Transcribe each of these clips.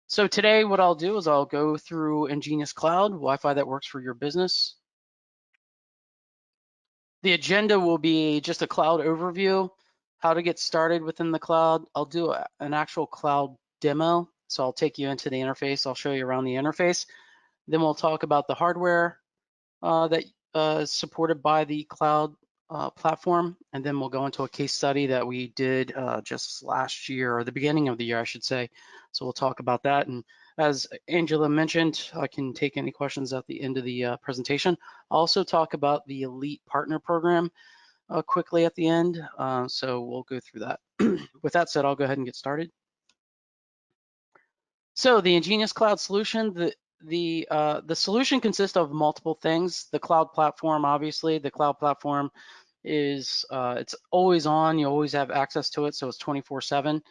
So today what I'll do is I'll go through EnGenius Cloud, Wi-Fi that works for your business. The agenda will be just a cloud overview, how to get started within the cloud. I'll do an actual cloud demo. So I'll take you into the interface. I'll show you around the interface. Then we'll talk about the hardware that is supported by the cloud platform. And then we'll go into a case study that we did just last year, or the beginning of the year, I should say. So we'll talk about that. And as Angela mentioned, I can take any questions at the end of the presentation. I'll also talk about the Elite Partner Program quickly at the end. So we'll go through that. With that said, I'll go ahead and get started. So the EnGenius Cloud solution, the solution consists of multiple things. The cloud platform, obviously, the cloud platform is it's always on. You always have access to it, so it's 24/7.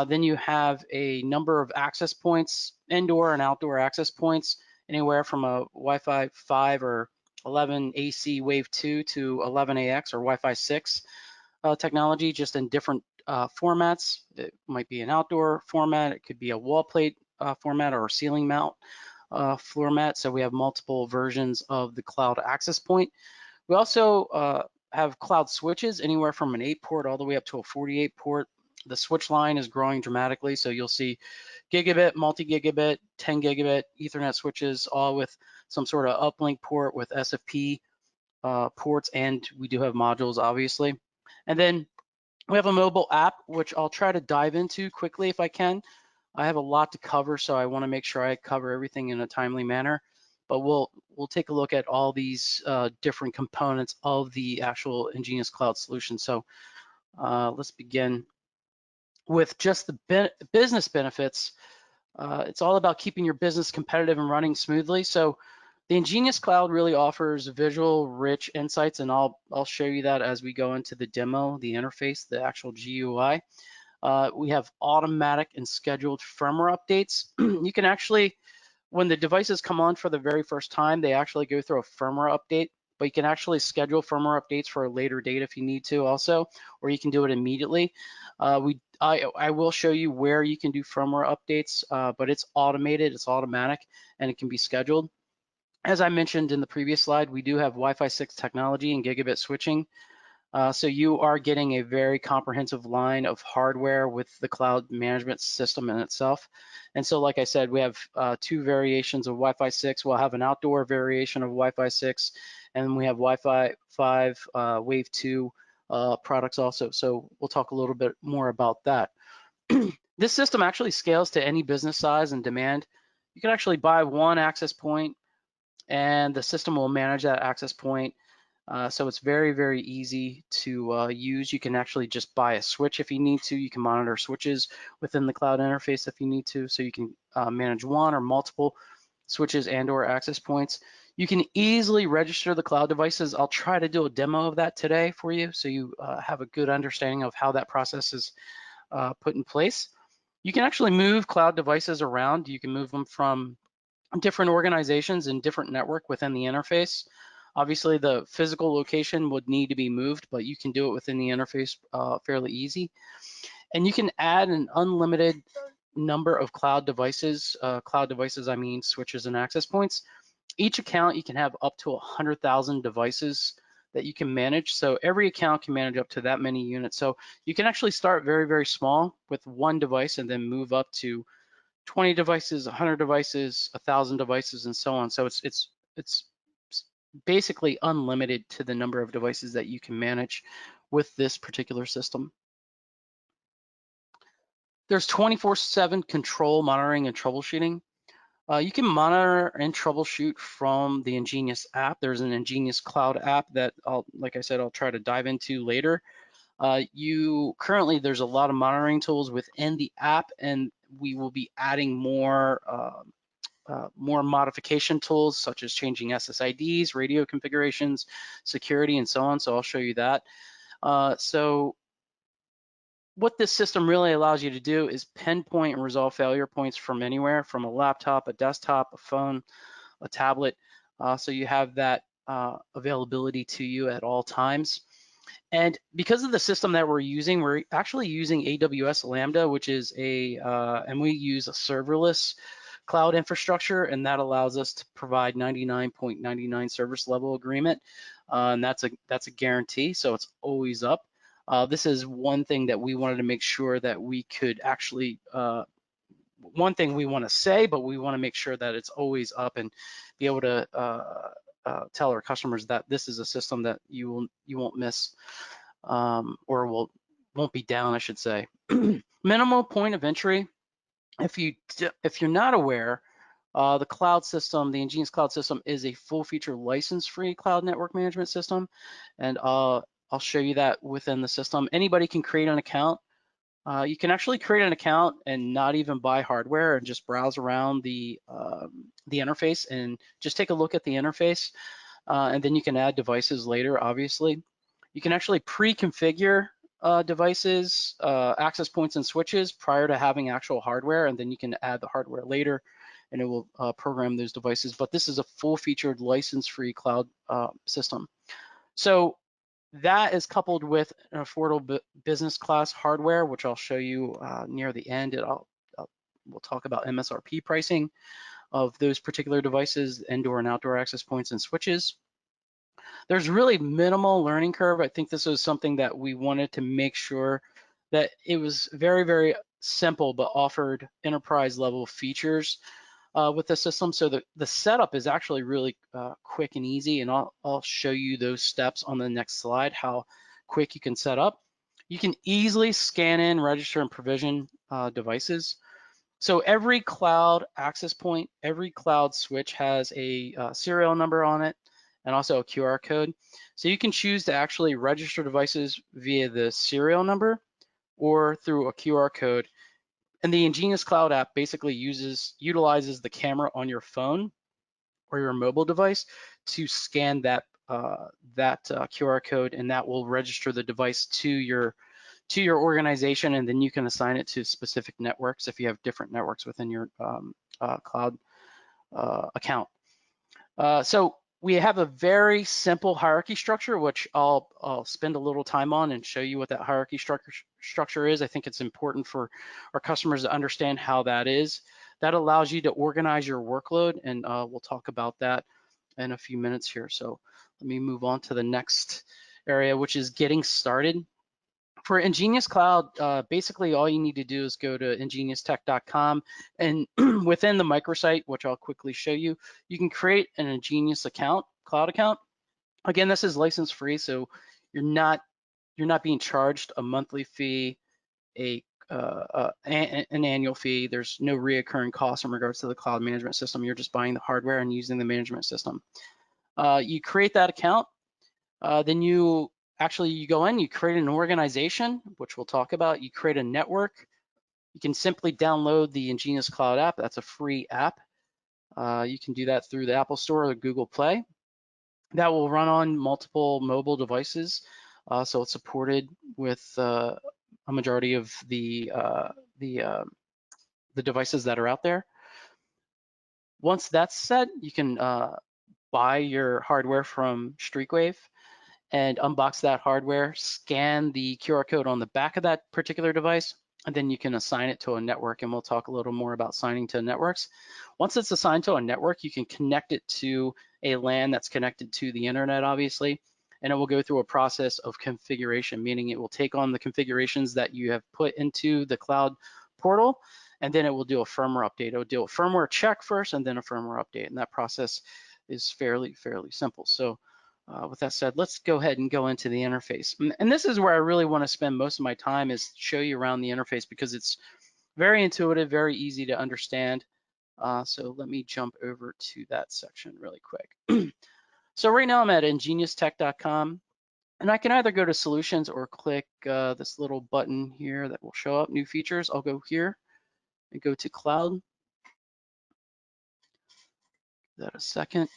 Then you have a number of access points, indoor and outdoor access points, anywhere from a Wi-Fi 5 or 11 AC Wave 2 to 11AX or Wi-Fi 6 technology, just in different formats. It might be an outdoor format, it could be a wall plate format or a ceiling mount floor mat. So we have multiple versions of the cloud access point. We also have cloud switches, anywhere from an 8-port all the way up to a 48-port. The switch line is growing dramatically, so you'll see gigabit, multi-gigabit, 10 gigabit Ethernet switches, all with some sort of uplink port with SFP ports, and we do have modules, obviously. And then we have a mobile app, which I'll try to dive into quickly if I can. I have a lot to cover, so I want to make sure I cover everything in a timely manner. But we'll take a look at all these different components of the actual EnGenius Cloud solution. So let's begin with just the business benefits. It's all about keeping your business competitive and running smoothly. So the EnGenius Cloud really offers visual, rich insights, and I'll show you that as we go into the demo, the interface, the actual GUI. We have automatic and scheduled firmware updates. You can actually, when the devices come on for the very first time, they actually go through a firmware update, but you can actually schedule firmware updates for a later date if you need to also, or you can do it immediately. I will show you where you can do firmware updates, but it's automated, it's automatic, and it can be scheduled. As I mentioned in the previous slide, we do have Wi-Fi 6 technology and gigabit switching. So you are getting a very comprehensive line of hardware with the cloud management system in itself. And so, like I said, we have 2 variations of Wi-Fi 6. We'll have an outdoor variation of Wi-Fi 6, and we have Wi-Fi 5 Wave 2 products also. So we'll talk a little bit more about that. This system actually scales to any business size and demand. You can actually buy one access point, and the system will manage that access point. So it's very, very easy to use. You can actually just buy a switch if you need to. You can monitor switches within the cloud interface if you need to. So you can manage one or multiple switches and or access points. You can easily register the cloud devices. I'll try to do a demo of that today for you so you have a good understanding of how that process is put in place. You can actually move cloud devices around. You can move them from different organizations and different network within the interface. Obviously, the physical location would need to be moved, but you can do it within the interface fairly easy. And you can add an unlimited number of cloud devices. Cloud devices, I mean switches and access points. Each account, you can have up to 100,000 devices that you can manage. So every account can manage up to that many units. So you can actually start very, very small with one device and then move up to 20 devices, 100 devices, 1,000 devices, and so on. So it's basically unlimited to the number of devices that you can manage with this particular system. There's 24/7 control, monitoring, and troubleshooting. You can monitor and troubleshoot from the EnGenius app. There's an EnGenius Cloud app that like I said, I'll try to dive into later. There's a lot of monitoring tools within the app, and we will be adding more modification tools such as changing SSIDs, radio configurations, security, and so on. So I'll show you that. So what this system really allows you to do is pinpoint and resolve failure points from anywhere, from a laptop, a desktop, a phone, a tablet. So you have that availability to you at all times. And because of the system that we're actually using AWS Lambda, which is and we use a serverless cloud infrastructure, and that allows us to provide 99.99 service level agreement, and that's a guarantee, so it's always up. This is one thing that we wanted to make sure that we could actually, one thing we want to say, but we want to make sure that it's always up and be able to tell our customers that this is a system that you won't miss, or won't be down, I should say. Minimal point of entry. If you're not aware, the cloud system, the EnGenius Cloud system, is a full-feature license-free cloud network management system, and I'll show you that within the system. Anybody can create an account. You can actually create an account and not even buy hardware and just browse around the interface and just take a look at the interface, and then you can add devices later, obviously. You can actually pre-configure devices, access points and switches prior to having actual hardware, and then you can add the hardware later and it will program those devices. But this is a full-featured license-free cloud system. So that is coupled with an affordable business class hardware, which I'll show you near the end. We'll talk about MSRP pricing of those particular devices, indoor and outdoor access points and switches. There's really minimal learning curve. I think this was something that we wanted to make sure that it was very, very simple, but offered enterprise level features with the system. So the setup is actually really quick and easy, and I'll show you those steps on the next slide, how quick you can set up. You can easily scan in, register, and provision devices. So every cloud access point, every cloud switch has a serial number on it and also a QR code. So you can choose to actually register devices via the serial number or through a QR code. And the EnGenius Cloud app basically utilizes the camera on your phone or your mobile device to scan that QR code, and that will register the device to your organization, and then you can assign it to specific networks if you have different networks within your cloud account. So we have a very simple hierarchy structure, which I'll spend a little time on and show you what that hierarchy structure is. I think it's important for our customers to understand how that is. That allows you to organize your workload, and we'll talk about that in a few minutes here. So let me move on to the next area, which is getting started. For EnGenius Cloud, basically all you need to do is go to engeniustech.com, and within the microsite, which I'll quickly show you, you can create an EnGenius cloud account. Again, this is license free, so you're not being charged a monthly fee, an annual fee. There's no reoccurring costs in regards to the cloud management system. You're just buying the hardware and using the management system. You create that account, then you go in, you create an organization, which we'll talk about. You create a network. You can simply download the EnGenius Cloud app. That's a free app. You can do that through the Apple Store or the Google Play. That will run on multiple mobile devices. So it's supported with a majority of the devices that are out there. Once that's set, you can buy your hardware from Streakwave and unbox that hardware, scan the QR code on the back of that particular device, and then you can assign it to a network, and we'll talk a little more about signing to networks. Once it's assigned to a network, you can connect it to a LAN that's connected to the internet, obviously, and it will go through a process of configuration, meaning it will take on the configurations that you have put into the cloud portal, and then it will do a firmware update. It will do a firmware check first and then a firmware update, and that process is fairly simple. So with that said, let's go ahead and go into the interface. And this is where I really want to spend most of my time, is show you around the interface, because it's very intuitive, very easy to understand. So let me jump over to that section really quick. So right now I'm at engeniustech.com, and I can either go to solutions or click this little button here that will show up new features. I'll go here and go to cloud. Give that a second.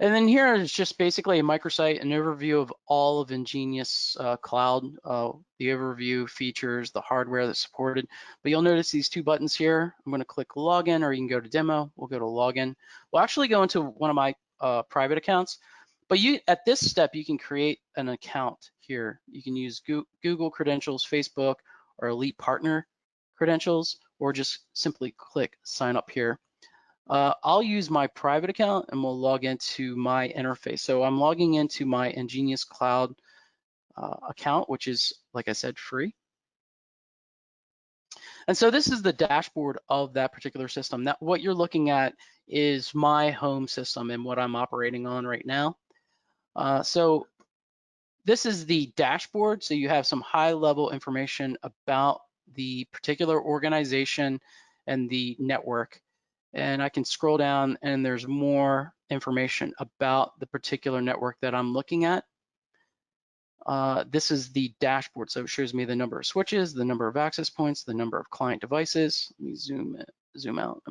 And then here is just basically a microsite, an overview of all of EnGenius Cloud, the overview, features, the hardware that's supported. But you'll notice these two buttons here. I'm going to click login, or you can go to demo. We'll go to login. We'll actually go into one of my private accounts. But at this step, you can create an account here. You can use Google credentials, Facebook, or Elite Partner credentials, or just simply click sign up here. I'll use my private account and we'll log into my interface. So I'm logging into my EnGenius Cloud account, which is, like I said, free. And so this is the dashboard of that particular system. That what you're looking at is my home system and what I'm operating on right now. So this is the dashboard. So you have some high level information about the particular organization and the network. And I can scroll down and there's more information about the particular network that I'm looking at. This is the dashboard. So it shows me the number of switches, the number of access points, the number of client devices. Let me zoom out.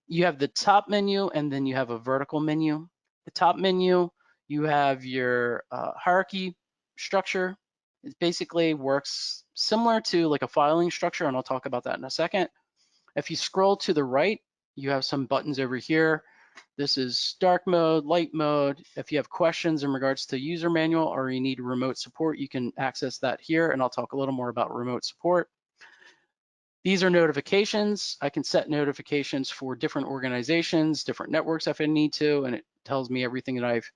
You have the top menu and then you have a vertical menu. The top menu, you have your hierarchy structure. It basically works similar to like a filing structure, and I'll talk about that in a second. If you scroll to the right, you have some buttons over here. This is dark mode, light mode. If you have questions in regards to user manual or you need remote support, you can access that here, and I'll talk a little more about remote support. These are notifications. I can set notifications for different organizations, different networks if I need to, and it tells me everything that I've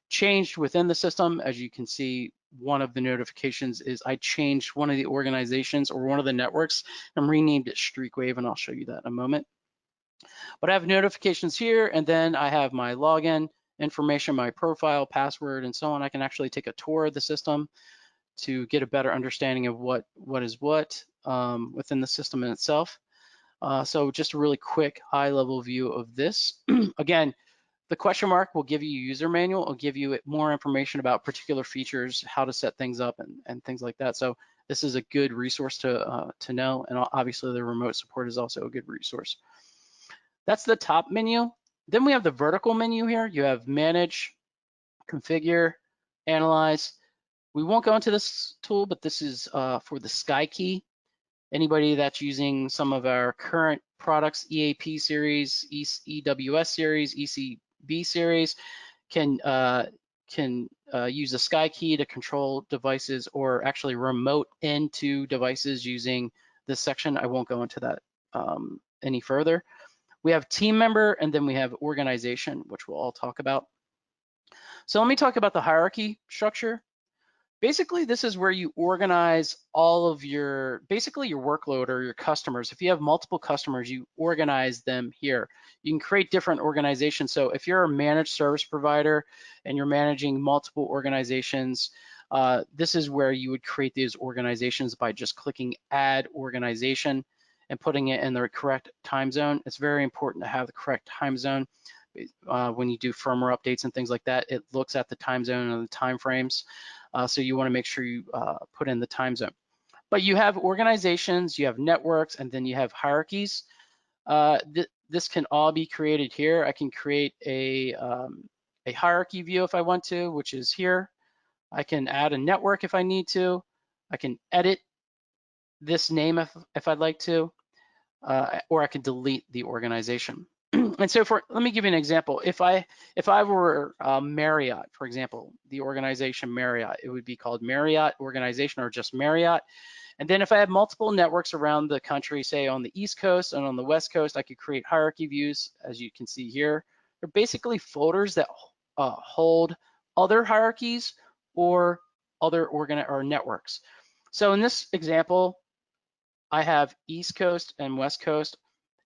changed within the system. As you can see, one of the notifications is I changed one of the organizations or one of the networks and renamed it Streakwave, and I'll show you that in a moment. But I have notifications here, and then I have my login information, my profile, password, and so on. I can actually take a tour of the system to get a better understanding of what is what within the system in itself. So just a really quick high-level view of this. Again, the question mark will give you a user manual. It'll give you more information about particular features, how to set things up, and things like that. So this is a good resource to know, and obviously the remote support is also a good resource. That's the top menu. Then we have the vertical menu here. You have manage, configure, analyze. We won't go into this tool, but this is for the SkyKey. Anybody that's using some of our current products, EAP series, EWS series, ECB series, can use a SkyKey to control devices or actually remote into devices using this section. I won't go into that any further. We have team member, and then we have organization, which we'll all talk about. So let me talk about the hierarchy structure. Basically, this is where you organize all of your, basically your workload or your customers. If you have multiple customers, you organize them here. You can create different organizations. So if you're a managed service provider and you're managing multiple organizations, this is where you would create these organizations by just clicking add organization and putting it in the correct time zone. It's very important to have the correct time zone. When you do firmware updates and things like that, it looks at the time zone and the time frames. So you want to make sure you put in the time zone. But you have organizations, you have networks, and then you have hierarchies. This can all be created here. I can create a hierarchy view if I want to, which is here. I can add a network if I need to. I can edit this name if I'd like to, or I can delete the organization. And so let me give you an example. If I were Marriott, for example, the organization Marriott, it would be called Marriott Organization or just Marriott. And then if I have multiple networks around the country, say on the East Coast and on the West Coast, I could create hierarchy views, as you can see here. They're basically folders that hold other hierarchies or other networks. So in this example, I have East Coast and West Coast,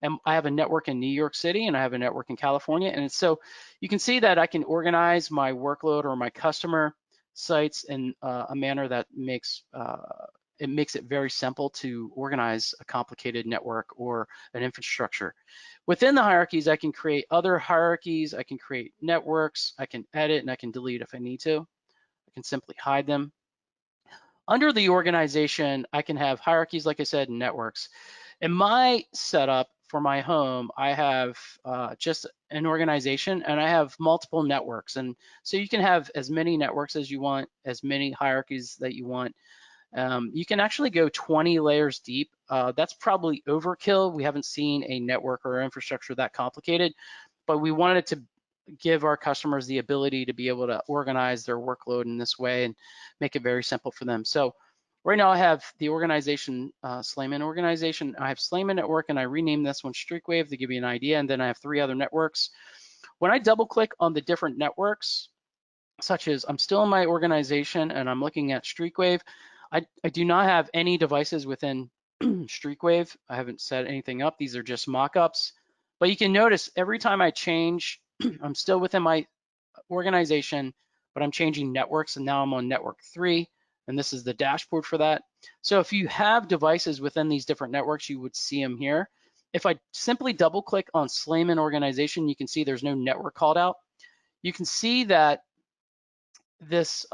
and I have a network in New York City and I have a network in California. And so you can see that I can organize my workload or my customer sites in a manner that makes it very simple to organize a complicated network or an infrastructure. Within the hierarchies, I can create other hierarchies, I can create networks, I can edit, and I can delete if I need to. I can simply hide them. Under the organization, I can have hierarchies, like I said, and networks. In my setup for my home, I have just an organization and I have multiple networks. And so you can have as many networks as you want, as many hierarchies that you want. You can actually go 20 layers deep. That's probably overkill. We haven't seen a network or infrastructure that complicated, but we wanted it to give our customers the ability to be able to organize their workload in this way and make it very simple for them. So right now I have the organization, Slayman organization. I have Slayman Network, and I renamed this one Streakwave to give you an idea. And then I have 3 other networks. When I double click on the different networks, such as I'm still in my organization and I'm looking at Streakwave, I do not have any devices within Streakwave. I haven't set anything up. These are just mock-ups. But you can notice every time I change, I'm still within my organization, but I'm changing networks, and now I'm on network 3, and this is the dashboard for that. So if you have devices within these different networks, you would see them here. If I simply double click on Slayman organization, you can see there's no network called out. You can see that this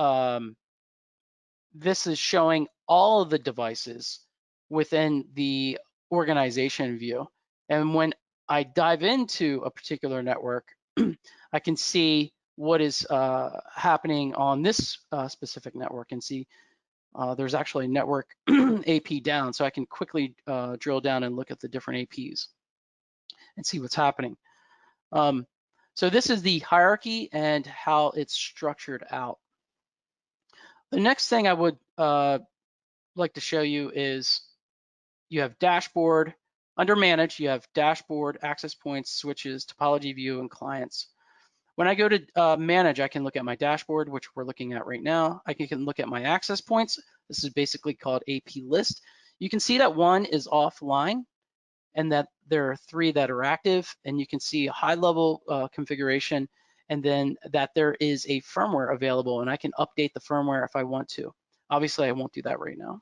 this is showing all of the devices within the organization view. And when I dive into a particular network, I can see what is happening on this specific network and see there's actually network AP down. So I can quickly drill down and look at the different APs and see what's happening. So this is the hierarchy and how it's structured out. The next thing I would like to show you is you have dashboard. Under manage, you have dashboard, access points, switches, topology view, and clients. When I go to manage, I can look at my dashboard, which we're looking at right now. I can look at my access points. This is basically called AP list. You can see that 1 is offline and that there are 3 that are active, and you can see a high level configuration, and then that there is a firmware available, and I can update the firmware if I want to. Obviously, I won't do that right now.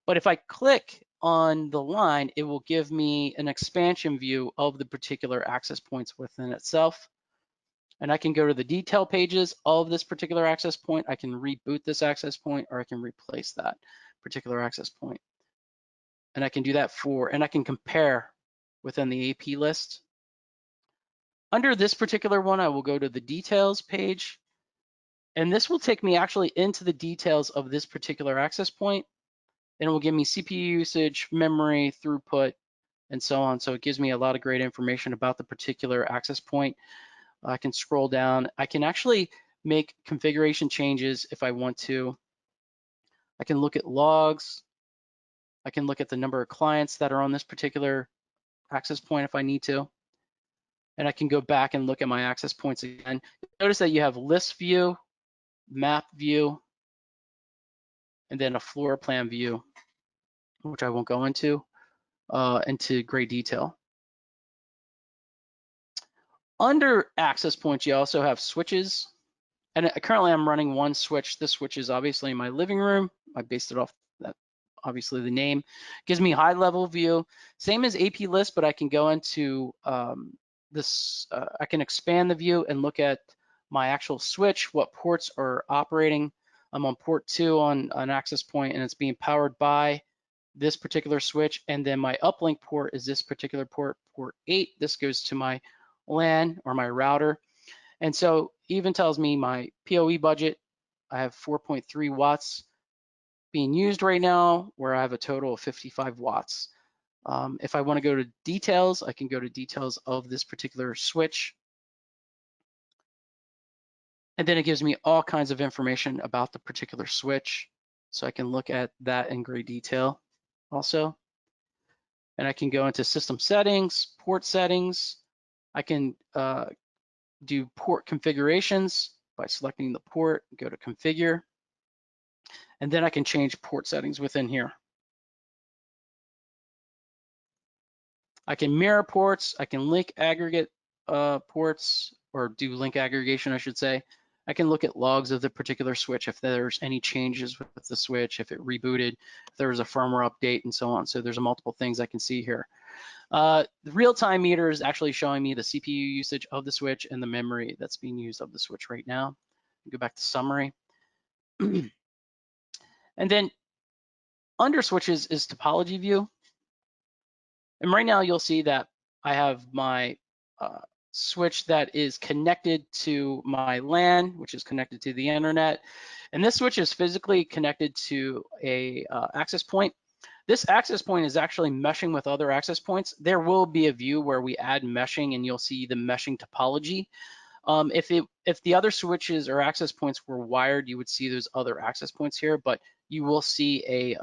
But if I click on the line, it will give me an expansion view of the particular access points within itself. And I can go to the detail pages of this particular access point. I can reboot this access point, or I can replace that particular access point. And I can do that and I can compare within the AP list. Under this particular one, I will go to the details page. And this will take me actually into the details of this particular access point. And it will give me CPU usage, memory, throughput, and so on. So it gives me a lot of great information about the particular access point. I can scroll down. I can actually make configuration changes if I want to. I can look at logs. I can look at the number of clients that are on this particular access point if I need to. And I can go back and look at my access points again. Notice that you have list view, map view, and then a floor plan view, which I won't go into great detail. Under access points, you also have switches. And currently I'm running 1 switch. This switch is obviously in my living room. I based it off that, obviously the name. Gives me high level view. Same as AP list, but I can go into this, I can expand the view and look at my actual switch, what ports are operating. I'm on port 2 on an access point, and it's being powered by this particular switch. And then my uplink port is this particular port, port 8. This goes to my LAN or my router. And so even tells me my PoE budget. I have 4.3 watts being used right now, where I have a total of 55 watts. If I want to go to details, I can go to details of this particular switch. And then it gives me all kinds of information about the particular switch. So I can look at that in great detail also. And I can go into system settings, port settings. I can do port configurations by selecting the port, go to configure, and then I can change port settings within here. I can mirror ports, I can link aggregate ports, or do link aggregation, I should say. I can look at logs of the particular switch if there's any changes with the switch, if it rebooted, if there was a firmware update, and so on. So there's multiple things I can see here. The real-time meter is actually showing me the CPU usage of the switch and the memory that's being used of the switch right now. Go back to summary. And then under switches is topology view. And right now you'll see that I have my switch that is connected to my LAN, which is connected to the internet. And this switch is physically connected to a access point. This access point is actually meshing with other access points. There will be a view where we add meshing and you'll see the meshing topology. If the other switches or access points were wired, you would see those other access points here, but you will see a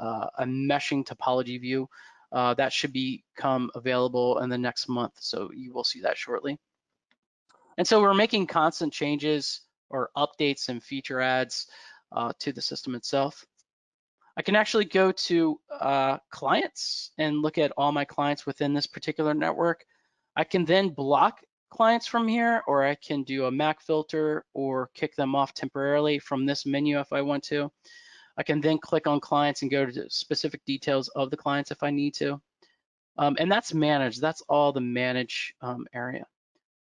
meshing topology view that should become available in the next month. So you will see that shortly. And so we're making constant changes or updates and feature adds to the system itself. I can actually go to clients and look at all my clients within this particular network. I can then block clients from here, or I can do a MAC filter or kick them off temporarily from this menu if I want to. I can then click on clients and go to specific details of the clients if I need to. And that's manage. That's all the manage area.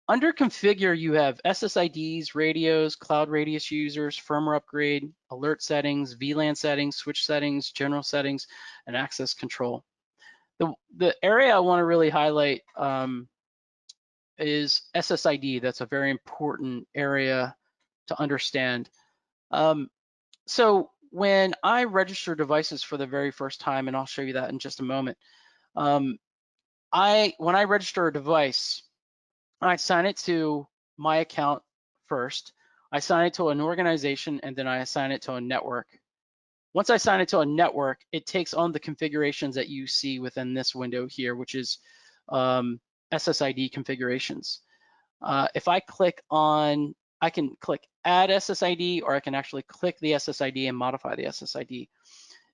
Under configure, you have SSIDs, radios, cloud radius users, firmware upgrade, alert settings, VLAN settings, switch settings, general settings, and access control. The area I want to really highlight is SSID. That's a very important area to understand. So when I register devices for the very first time, and I'll show you that in just a moment, when I register a device, I assign it to my account first. I assign it to an organization, and then I assign it to a network. Once I assign it to a network, it takes on the configurations that you see within this window here, which is SSID configurations. If I click on, I can click add SSID, or I can actually click the SSID and modify the SSID.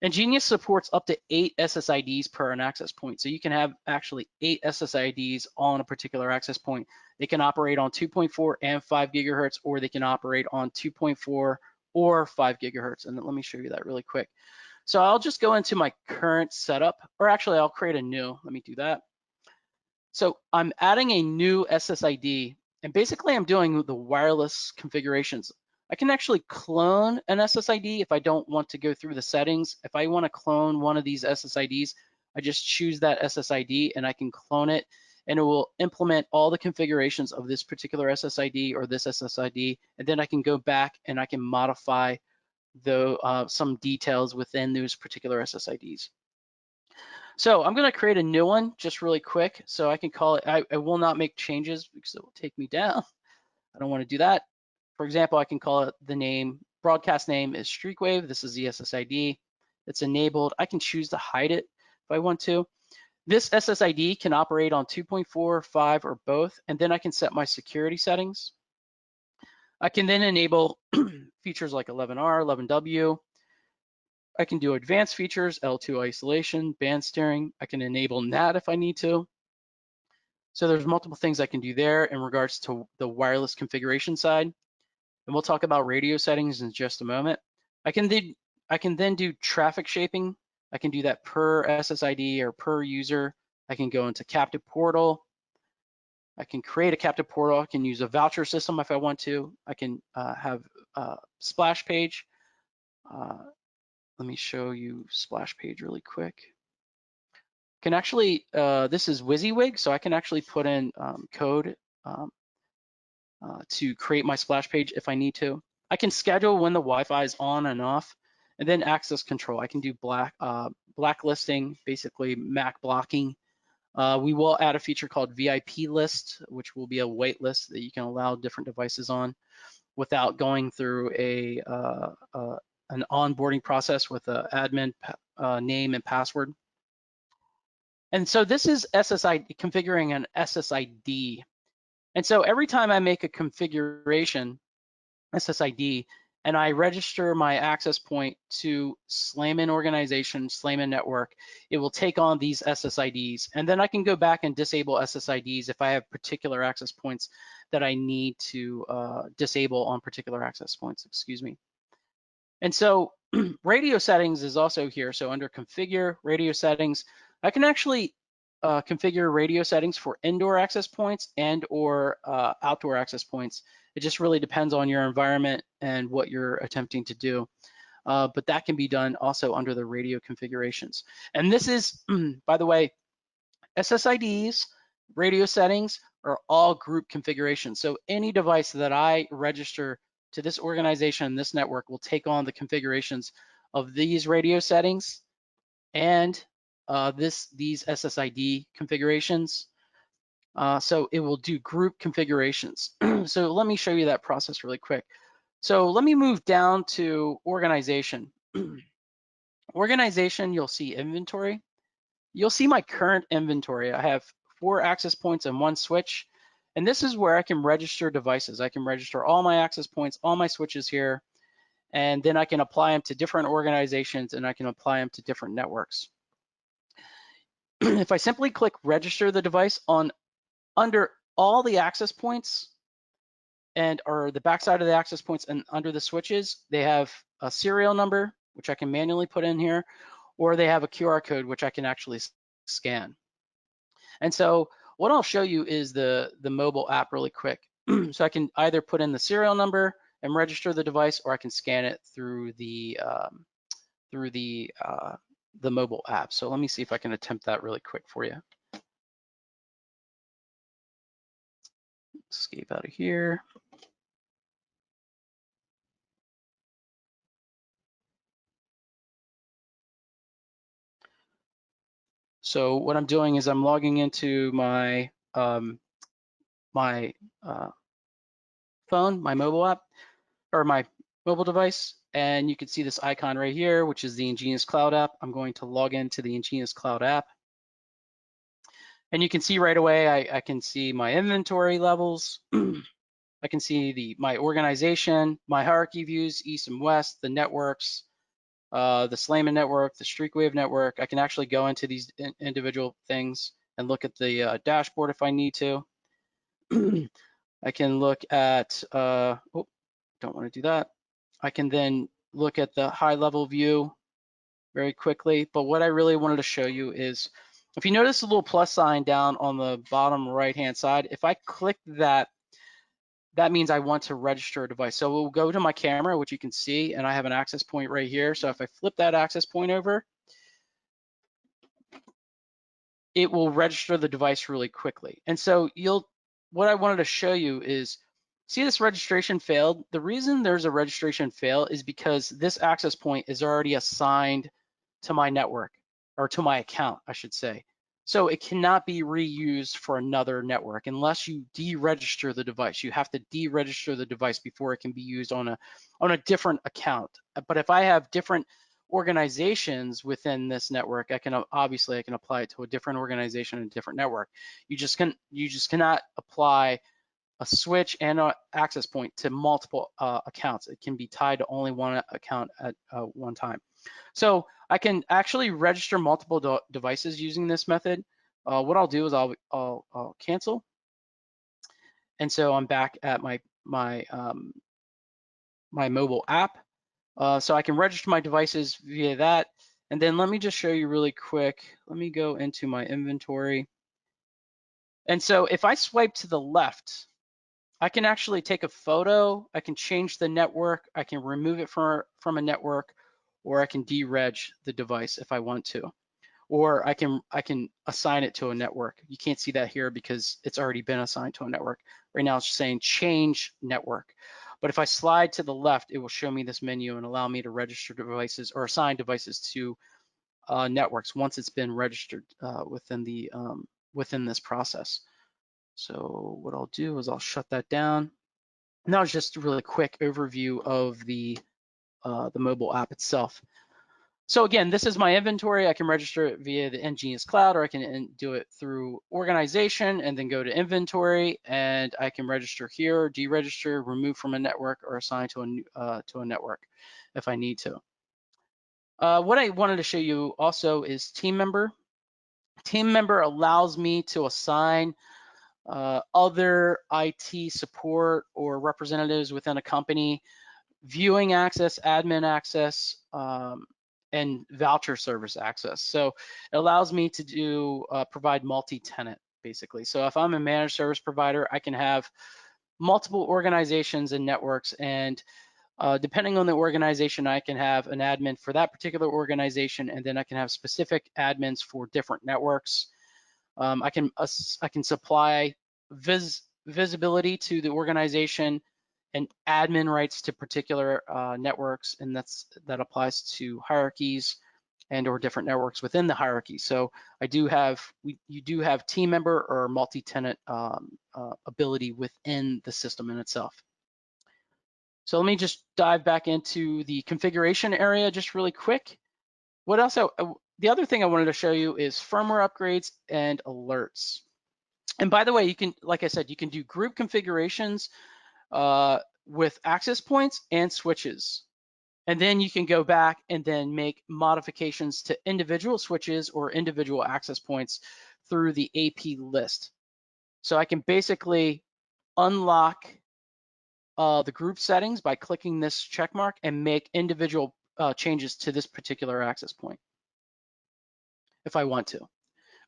EnGenius supports up to 8 SSIDs per an access point. So you can have actually 8 SSIDs on a particular access point. They can operate on 2.4 and 5 gigahertz, or they can operate on 2.4 or 5 gigahertz. And let me show you that really quick. So I'll just go into my current setup, or actually I'll create a new, let me do that. So I'm adding a new SSID, and basically I'm doing the wireless configurations. I can actually clone an SSID if I don't want to go through the settings. If I want to clone one of these SSIDs, I just choose that SSID and I can clone it, and it will implement all the configurations of this particular SSID or this SSID, and then I can go back and I can modify some details within those particular SSIDs. So I'm going to create a new one just really quick. So I can call it, I will not make changes because it will take me down. I don't want to do that. For example, I can call it the name, broadcast name is Streakwave. This is the SSID. It's enabled. I can choose to hide it if I want to. This SSID can operate on 2.4, 5, or both, and then I can set my security settings. I can then enable features like 11R, 11W. I can do advanced features, L2 isolation, band steering. I can enable NAT if I need to. So there's multiple things I can do there in regards to the wireless configuration side. And we'll talk about radio settings in just a moment. I can then do traffic shaping. I can do that per SSID or per user. I can go into captive portal. I can create a captive portal. I can use a voucher system if I want to. I can have a splash page. Let me show you splash page really quick. Can actually, this is WYSIWYG, so I can actually put in code to create my splash page if I need to. I can schedule when the Wi-Fi is on and off, and then access control. I can do blacklisting, basically MAC blocking. We will add a feature called VIP list, which will be a wait list that you can allow different devices on without going through an onboarding process with an admin name and password. And so this is configuring an SSID. And so every time I make a configuration, SSID, and I register my access point to Slayman organization, Slayman network, it will take on these SSIDs. And then I can go back and disable SSIDs if I have particular access points that I need to disable on particular access points, excuse me. And so radio settings is also here. So under configure radio settings, I can actually configure radio settings for indoor access points and or outdoor access points. It just really depends on your environment and what you're attempting to do. But that can be done also under the radio configurations. And this is, by the way, SSIDs, radio settings are all group configurations. So any device that I register to this organization, this network will take on the configurations of these radio settings and these SSID configurations. So it will do group configurations. So let me show you that process really quick. So let me move down to organization. Organization, you'll see inventory. You'll see my current inventory. I have 4 access points and 1 switch. And this is where I can register devices. I can register all my access points, all my switches here, and then I can apply them to different organizations and I can apply them to different networks. If I simply click register the device under all the access points or the backside of the access points and under the switches, they have a serial number, which I can manually put in here, or they have a QR code, which I can actually scan. And so what I'll show you is the mobile app really quick. So I can either put in the serial number and register the device, or I can scan it through the mobile app. So let me see if I can attempt that really quick for you. Escape out of here. So what I'm doing is I'm logging into my phone, my mobile app, or my mobile device, and you can see this icon right here, which is the EnGenius Cloud app. I'm going to log into the EnGenius Cloud app. And you can see right away, I can see my inventory levels. I can see my organization, my hierarchy views, east and west, the networks, the Slayman network, the Streakwave network. I can actually go into these individual things and look at the dashboard if I need to. I can look at, don't want to do that. I can then look at the high level view very quickly. But what I really wanted to show you is, if you notice a little plus sign down on the bottom right-hand side, if I click that, that means I want to register a device. So we'll go to my camera, which you can see, and I have an access point right here. So if I flip that access point over, it will register the device really quickly. And so what I wanted to show you is, see this registration failed? The reason there's a registration fail is because this access point is already assigned to my network, or to my account, I should say. So it cannot be reused for another network unless you deregister the device. You have to deregister the device before it can be used on a different account. But if I have different organizations within this network, I can apply it to a different organization and a different network. You just cannot apply a switch and an access point to multiple accounts. It can be tied to only one account at one time. So I can actually register multiple devices using this method. What I'll do is I'll cancel, and so I'm back at my mobile app. So I can register my devices via that. And then let me just show you really quick. Let me go into my inventory. And so if I swipe to the left, I can actually take a photo, I can change the network, I can remove it from a network, or I can dereg the device if I want to. Or I can assign it to a network. You can't see that here because it's already been assigned to a network. Right now it's just saying change network. But if I slide to the left, it will show me this menu and allow me to register devices or assign devices to networks once it's been registered within this process. So what I'll do is I'll shut that down. And that was just a really quick overview of the mobile app itself. So again, this is my inventory. I can register it via the EnGenius Cloud, or I can do it through organization and then go to inventory, and I can register here, deregister, remove from a network, or assign to a network if I need to. What I wanted to show you also is team member. Team member allows me to assign other IT support or representatives within a company viewing access, admin access, and voucher service access. So it allows me to provide multi-tenant, basically. So if I'm a managed service provider, I can have multiple organizations and networks, and depending on the organization, I can have an admin for that particular organization, and then I can have specific admins for different networks. I can supply visibility to the organization and admin rights to particular networks, and that applies to hierarchies and or different networks within the hierarchy. So you do have team member or multi-tenant ability within the system in itself. So let me just dive back into the configuration area just really quick. What else? The other thing I wanted to show you is firmware upgrades and alerts. And by the way, you can, like I said, you can do group configurations with access points and switches. And then you can go back and then make modifications to individual switches or individual access points through the AP list. So I can basically unlock the group settings by clicking this check mark and make individual changes to this particular access point if I want to,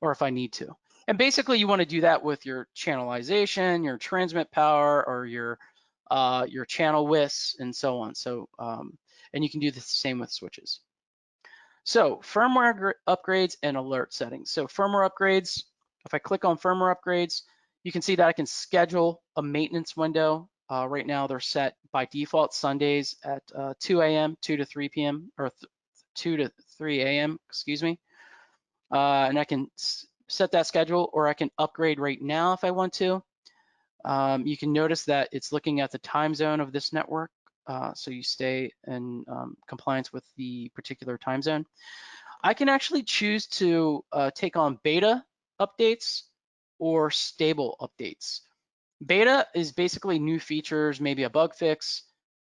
or if I need to. And basically you want to do that with your channelization, your transmit power, or your channel widths and so on. So, and you can do the same with switches. So firmware upgrades and alert settings. So firmware upgrades, if I click on firmware upgrades, you can see that I can schedule a maintenance window. Right now they're set by default Sundays at 2 a.m., 2 to 3 p.m., or 2 to 3 a.m., excuse me. And I can set that schedule, or I can upgrade right now if I want to. You can notice that it's looking at the time zone of this network. So you stay in compliance with the particular time zone. I can actually choose to take on beta updates or stable updates. Beta is basically new features, maybe a bug fix,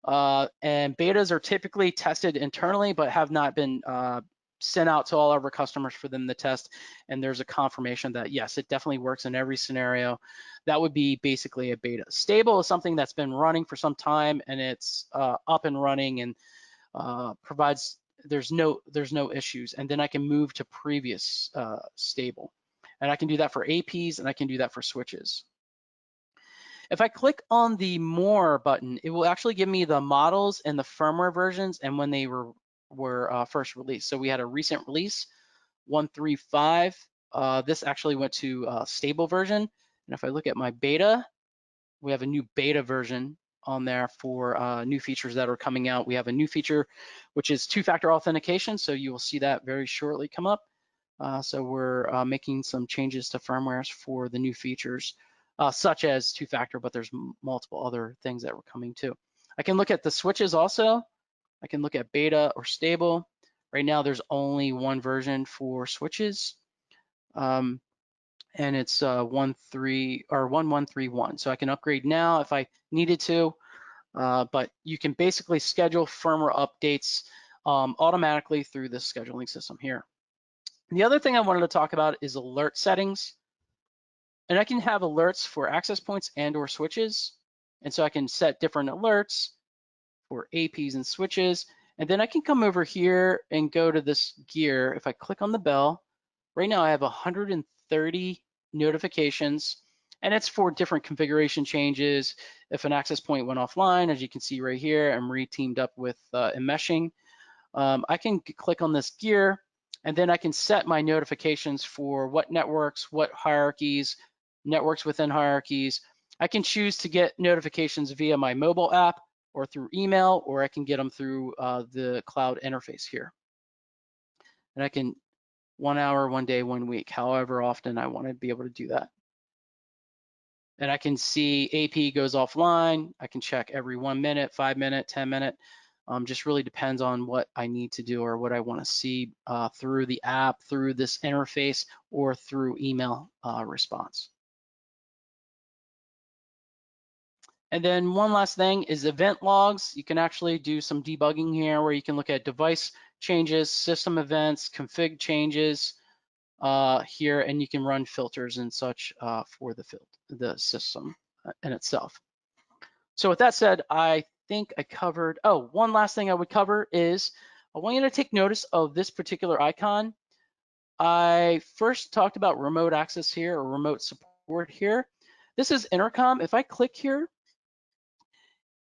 and betas are typically tested internally but have not been sent out to all of our customers for them to test, and there's a confirmation that yes, it definitely works in every scenario. That would be basically a beta. Stable is something that's been running for some time and it's up and running and provides there's no issues, and then I can move to previous stable, and I can do that for APs and I can do that for switches. If I click on the more button, it will actually give me the models and the firmware versions and when they were first released. So we had a recent release, 1.3.5. This actually went to stable version. And if I look at my beta, we have a new beta version on there for new features that are coming out. We have a new feature, which is two-factor authentication. So you will see that very shortly come up. So we're making some changes to firmwares for the new features, such as two-factor, but there's multiple other things that were coming too. I can look at the switches also. I can look at beta or stable. Right now, there's only one version for switches, and it's 1.1.3.1. So I can upgrade now if I needed to, but you can basically schedule firmware updates automatically through the scheduling system here. The other thing I wanted to talk about is alert settings. And I can have alerts for access points and or switches. And so I can set different alerts for APs and switches. And then I can come over here and go to this gear. If I click on the bell, right now I have 130 notifications, and it's for different configuration changes. If an access point went offline, as you can see right here, I'm re-teamed up with enmeshing. I can click on this gear, and then I can set my notifications for what networks, what hierarchies, networks within hierarchies. I can choose to get notifications via my mobile app or through email, or I can get them through the cloud interface here. And I can 1 hour, 1 day, 1 week, however often I want to be able to do that. And I can see AP goes offline. I can check every 1 minute, 5 minute, 10 minute. Just really depends on what I need to do or what I want to see through the app, through this interface, or through email response. And then one last thing is event logs. You can actually do some debugging here where you can look at device changes, system events, config changes here, and you can run filters and such for the system in itself. So with that said, I think I covered, oh, one last thing I would cover is I want you to take notice of this particular icon. I first talked about remote access here or remote support here. This is Intercom. If I click here,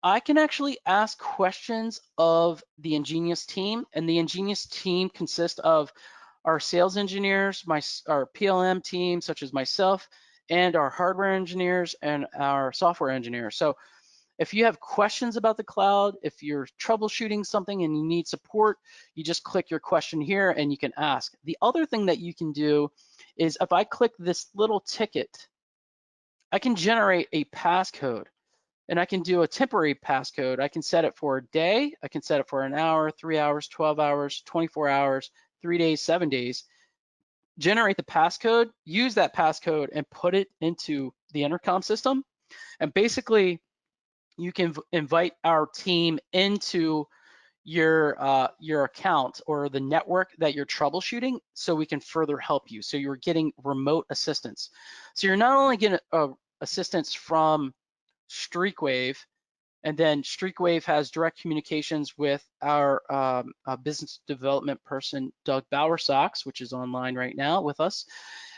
I can actually ask questions of the EnGenius team, and the EnGenius team consists of our sales engineers, our PLM team, such as myself, and our hardware engineers and our software engineers. So If you have questions about the cloud, if you're troubleshooting something and you need support, you just click your question here and you can ask. The other thing that you can do is if I click this little ticket, I can generate a passcode, and I can do a temporary passcode. I can set it for a day, I can set it for an hour, 3 hours, 12 hours, 24 hours, 3 days, 7 days. Generate the passcode, use that passcode and put it into the Intercom system. And basically, you can invite our team into your account or the network that you're troubleshooting, so we can further help you. So you're getting remote assistance. So you're not only getting assistance from Streakwave, and then Streakwave has direct communications with our business development person, Doug Bowersox, which is online right now with us.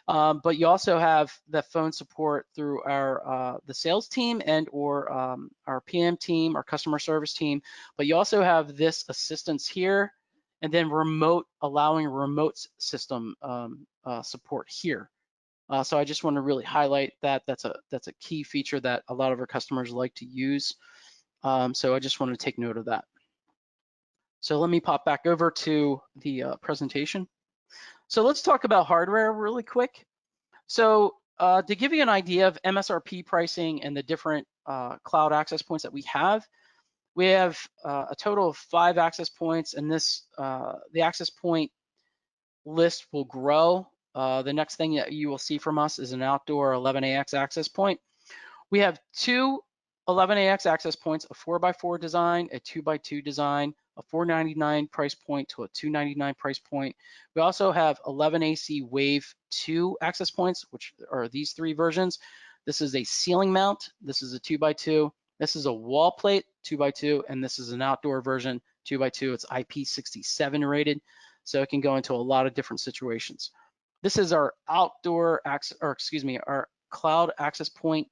But you also have the phone support through our the sales team and or our PM team, our customer service team. But you also have this assistance here, and then allowing remote system support here. So I just want to really highlight that. That's a key feature that a lot of our customers like to use. So I just want to take note of that. So let me pop back over to the presentation. So let's talk about hardware really quick. So to give you an idea of MSRP pricing and the different cloud access points that we have a total of 5 access points, and this the access point list will grow. The next thing that you will see from us is an outdoor 11AX access point. We have 2 11AX access points, a 4x4 design, a 2x2 design, a $499 price point to a $299 price point. We also have 11AC Wave 2 access points, which are these 3 versions. This is a ceiling mount, this is a 2x2, this is a wall plate 2x2, and this is an outdoor version 2x2. It's IP67 rated, so it can go into a lot of different situations. This is our outdoor access, or excuse me, our cloud access point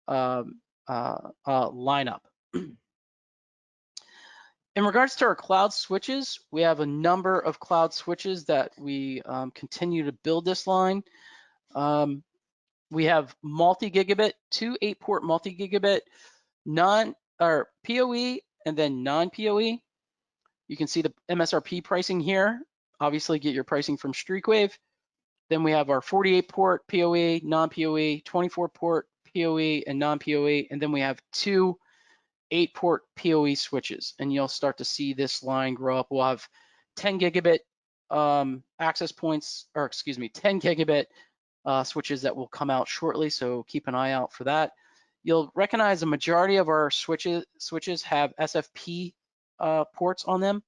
lineup. In regards to our cloud switches, we have a number of cloud switches that we continue to build this line. We have multi-gigabit, 2 8-port multi-gigabit, PoE and then non-PoE. You can see the MSRP pricing here. Obviously, get your pricing from Streakwave. Then we have our 48-port PoE, non-PoE, 24-port PoE and non-PoE, and then we have 2 8-port PoE switches, and you'll start to see this line grow up. We'll have 10 gigabit access points, or excuse me, 10 gigabit switches that will come out shortly, so keep an eye out for that. You'll recognize the majority of our switches have SFP ports on them.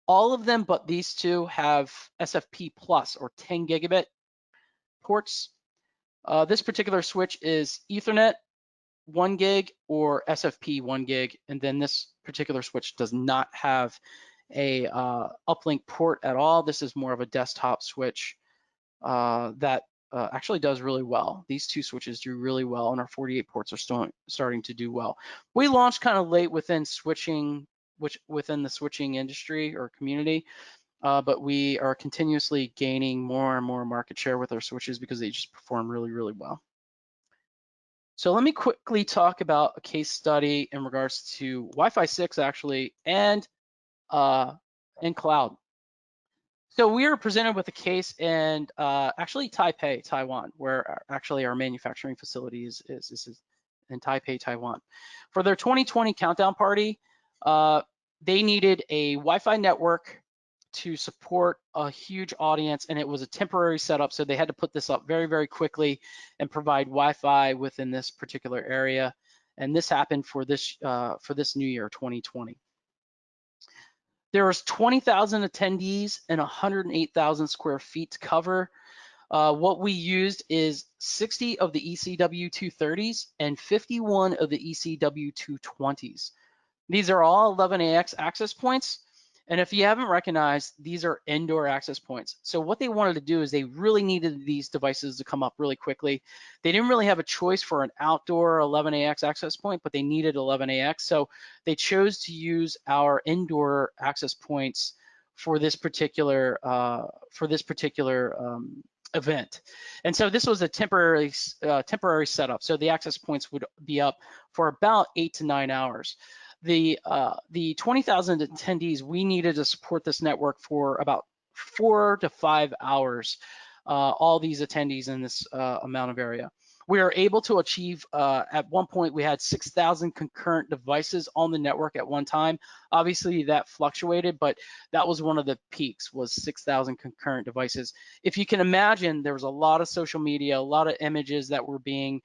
All of them but these 2 have SFP plus, or 10 gigabit ports. This particular switch is Ethernet 1 gig or SFP 1 gig, and then this particular switch does not have a uplink port at all. This is more of a desktop switch that actually does really well. These 2 switches do really well, and our 48 ports are starting to do well. We launched kind of late within the switching industry or community, but we are continuously gaining more and more market share with our switches because they just perform really, really well. So let me quickly talk about a case study in regards to Wi-Fi 6 actually, and cloud. So we are presented with a case in actually Taipei, Taiwan, where actually our manufacturing facility is in Taipei, Taiwan. For their 2020 countdown party, they needed a Wi-Fi network to support a huge audience, and it was a temporary setup, so they had to put this up very, very quickly and provide Wi-Fi within this particular area. And this happened for this new year, 2020. There was 20,000 attendees and 108,000 square feet to cover. What we used is 60 of the ECW 230s and 51 of the ECW 220s. These are all 11AX access points. And if you haven't recognized, these are indoor access points. So what they wanted to do is they really needed these devices to come up really quickly. They didn't really have a choice for an outdoor 11AX access point, but they needed 11AX. So they chose to use our indoor access points for this particular event. And so this was a temporary setup. So the access points would be up for about 8 to 9 hours. The 20,000 attendees, we needed to support this network for about 4 to 5 hours, all these attendees in this amount of area. We were able to achieve, at one point, we had 6,000 concurrent devices on the network at one time. Obviously, that fluctuated, but that was one of the peaks, was 6,000 concurrent devices. If you can imagine, there was a lot of social media, a lot of images that were being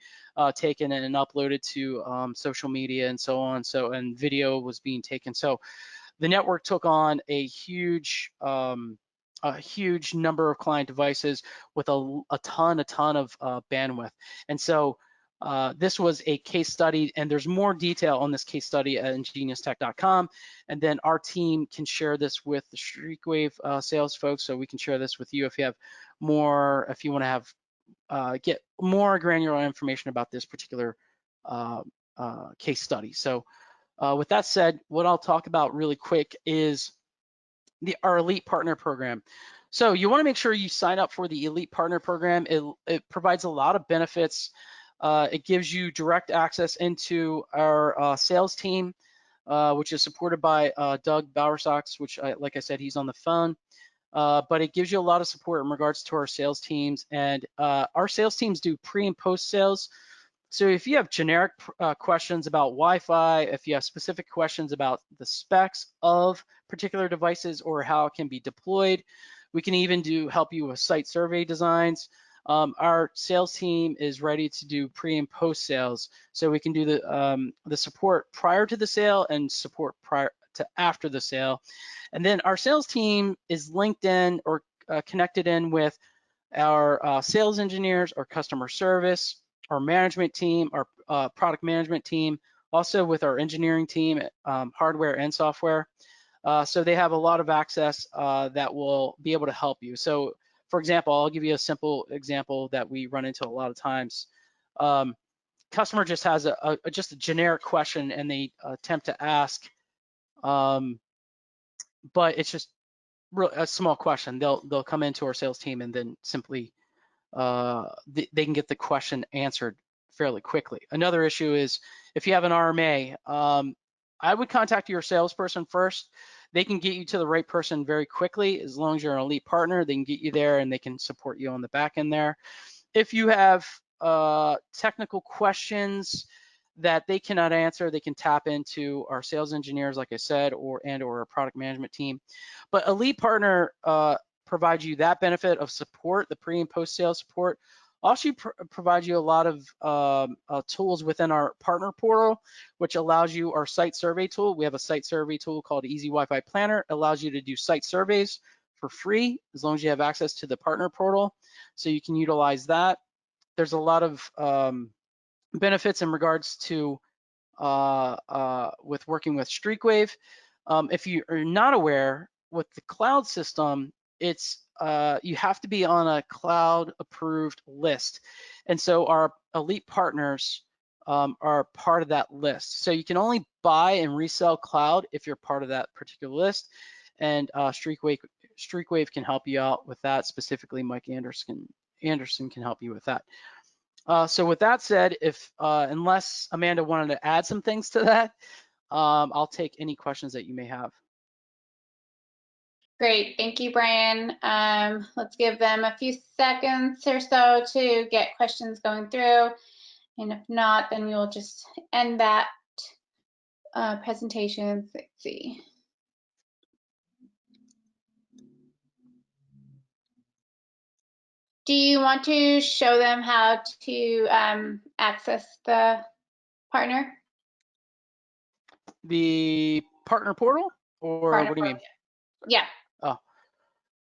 taken and uploaded to social media and so on. And video was being taken. So the network took on a huge number of client devices with a ton of bandwidth. And so this was a case study, and there's more detail on this case study at engeniustech.com. And then our team can share this with the StreakWave sales folks, so we can share this with you if you have more, if you want to have get more granular information about this particular case study. So with that said, what I'll talk about really quick is our Elite Partner Program. So you want to make sure you sign up for the Elite Partner Program. It provides a lot of benefits. It gives you direct access into our sales team, which is supported by Doug Bowersox, which, like I said, he's on the phone. But it gives you a lot of support in regards to our sales teams. And our sales teams do pre and post sales. So if you have generic questions about Wi-Fi, if you have specific questions about the specs of particular devices or how it can be deployed, we can even help you with site survey designs. Our sales team is ready to do pre and post sales, so we can do the support prior to the sale and support prior to after the sale. And then our sales team is linked in or connected in with our sales engineers, our customer service, our management team, our product management team, also with our engineering team, hardware and software. So they have a lot of access that will be able to help you. So for example, I'll give you a simple example that we run into a lot of times. Customer just has just a generic question and they attempt to ask, but it's just a small question. They'll come into our sales team and then simply they can get the question answered fairly quickly. Another issue is if you have an RMA, I would contact your salesperson first. They can get you to the right person very quickly. As long as you're an Elite partner, they can get you there and they can support you on the back end there. If you have technical questions that they cannot answer, they can tap into our sales engineers, like I said, or our product management team. But Elite Partner provides you that benefit of support, the pre and post sales support. Also provides you a lot of tools within our partner portal, which allows you our site survey tool. We have a site survey tool called Easy Wi-Fi Planner. It allows you to do site surveys for free as long as you have access to the partner portal. So you can utilize that. There's a lot of benefits in regards to with working with StreakWave. If you are not aware, with the cloud system, it's you have to be on a cloud approved list. And so our Elite partners are part of that list. So you can only buy and resell cloud if you're part of that particular list. And StreakWave can help you out with that. Specifically, Mike Anderson can help you with that. So with that said, if unless Amanda wanted to add some things to that, I'll take any questions that you may have. Great, thank you, Bryan. Let's give them a few seconds or so to get questions going through. And if not, then we will just end that presentation. Let's see. Do you want to show them how to access the partner? The partner portal, or partner what do you portal. mean? Yeah.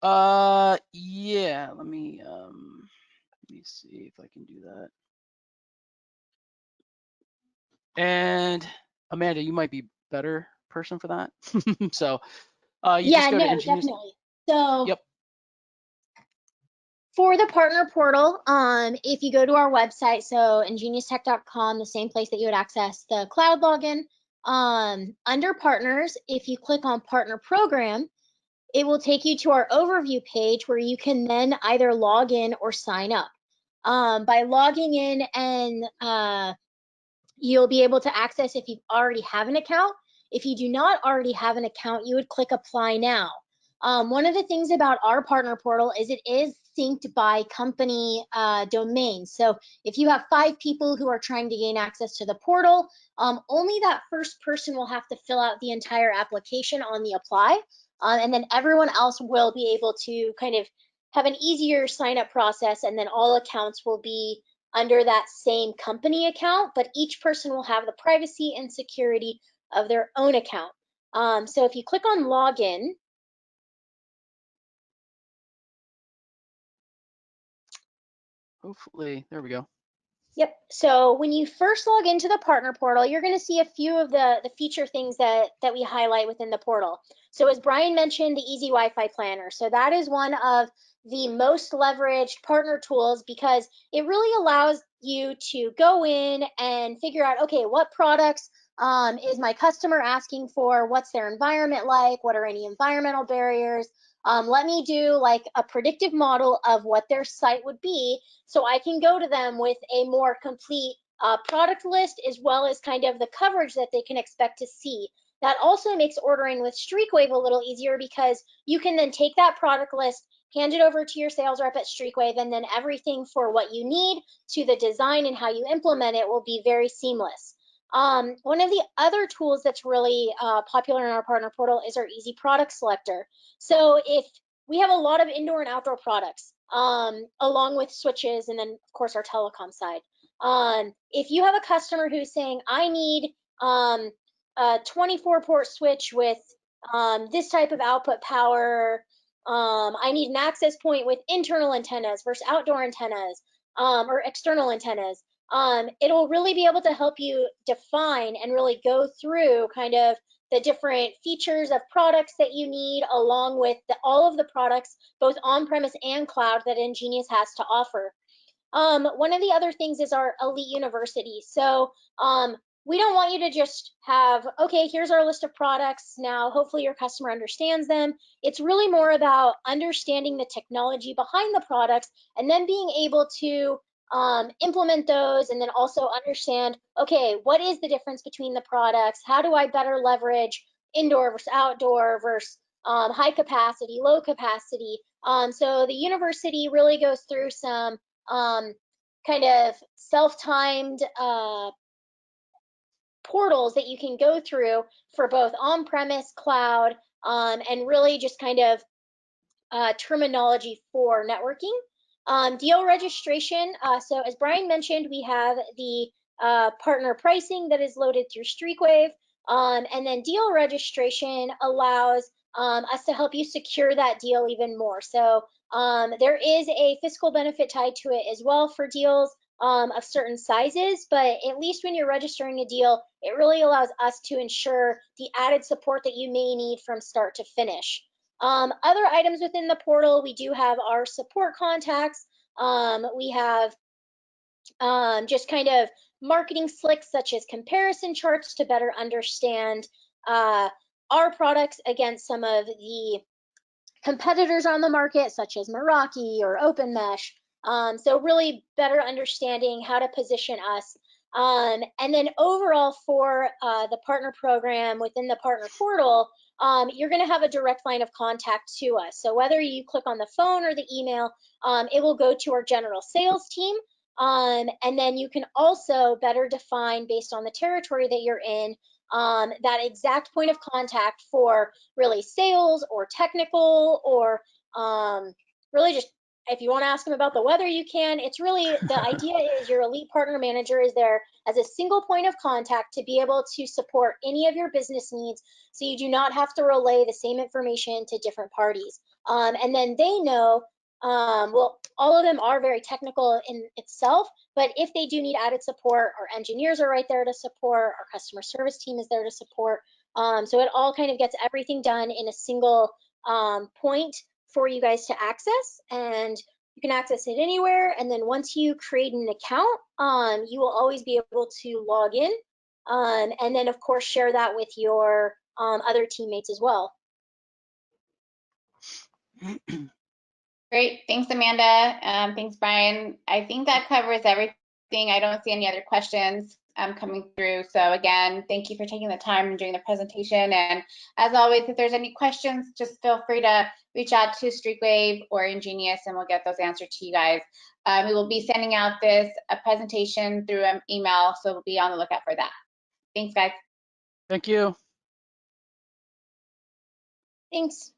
Oh, yeah. Let me see if I can do that. And Amanda, you might be better person for that. So you just go to EnGenius. Definitely. So yep. For the partner portal, if you go to our website, so engeniustech.com, the same place that you would access the cloud login, under partners, if you click on partner program, it will take you to our overview page where you can then either log in or sign up. By logging in, and you'll be able to access if you already have an account. If you do not already have an account, you would click apply now. One of the things about our partner portal is it is synced by company domain. So if you have 5 people who are trying to gain access to the portal, only that first person will have to fill out the entire application on the apply, and then everyone else will be able to kind of have an easier sign up process, and then all accounts will be under that same company account, but each person will have the privacy and security of their own account. So if you click on login, Hopefully, there we go. yep. So when you first log into the partner portal, you're going to see a few of the feature things that we highlight within the portal. So as Bryan mentioned, the Easy Wi-Fi Planner. So that is one of the most leveraged partner tools because it really allows you to go in and figure out, okay, what products is my customer asking for? What's their environment like? What are any environmental barriers? Let me do like a predictive model of what their site would be so I can go to them with a more complete product list as well as kind of the coverage that they can expect to see. That also makes ordering with Streakwave a little easier because you can then take that product list, hand it over to your sales rep at Streakwave, and then everything for what you need to the design and how you implement it will be very seamless. One of the other tools that's really popular in our partner portal is our Easy Product Selector. So if we have a lot of indoor and outdoor products, along with switches, and then of course our telecom side. If you have a customer who's saying, I need a 24-port switch with this type of output power, I need an access point with internal antennas versus outdoor antennas, or external antennas, it'll really be able to help you define and really go through kind of the different features of products that you need, along with all of the products, both on-premise and cloud, that EnGenius has to offer. One of the other things is our Elite University. So we don't want you to just have, okay, here's our list of products. Now, hopefully your customer understands them. It's really more about understanding the technology behind the products and then being able to implement those, and then also understand, okay, what is the difference between the products? How do I better leverage indoor versus outdoor versus high capacity, low capacity? So the university really goes through some kind of self-timed portals that you can go through for both on-premise, cloud, and really just kind of terminology for networking. Deal registration. So as Bryan mentioned, we have the partner pricing that is loaded through Streakwave. And then deal registration allows us to help you secure that deal even more. So there is a fiscal benefit tied to it as well for deals of certain sizes, but at least when you're registering a deal, it really allows us to ensure the added support that you may need from start to finish. Other items within the portal, we do have our support contacts. We have just kind of marketing slicks such as comparison charts to better understand our products against some of the competitors on the market, such as Meraki or OpenMesh. So really better understanding how to position us. And then overall for the partner program within the partner portal, you're going to have a direct line of contact to us. So whether you click on the phone or the email, it will go to our general sales team. And then you can also better define, based on the territory that you're in, that exact point of contact for really sales or technical, or really just if you want to ask them about the weather, you can. It's really, the idea is your elite partner manager is there as a single point of contact to be able to support any of your business needs, so you do not have to relay the same information to different parties. And then they know, well, all of them are very technical in itself, but if they do need added support, our engineers are right there to support, our customer service team is there to support. So it all kind of gets everything done in a single point for you guys to access, and you can access it anywhere. And then once you create an account, you will always be able to log in, and then of course share that with your other teammates as well. Great. Thanks, Amanda. Thanks, Brian. I think that covers everything. I don't see any other questions coming through. So again, thank you for taking the time and doing the presentation. And as always, if there's any questions, just feel free to reach out to Streakwave or EnGenius and we'll get those answered to you guys. We will be sending out this presentation through an email, so we'll be on the lookout for that. Thanks, guys. Thank you. Thanks.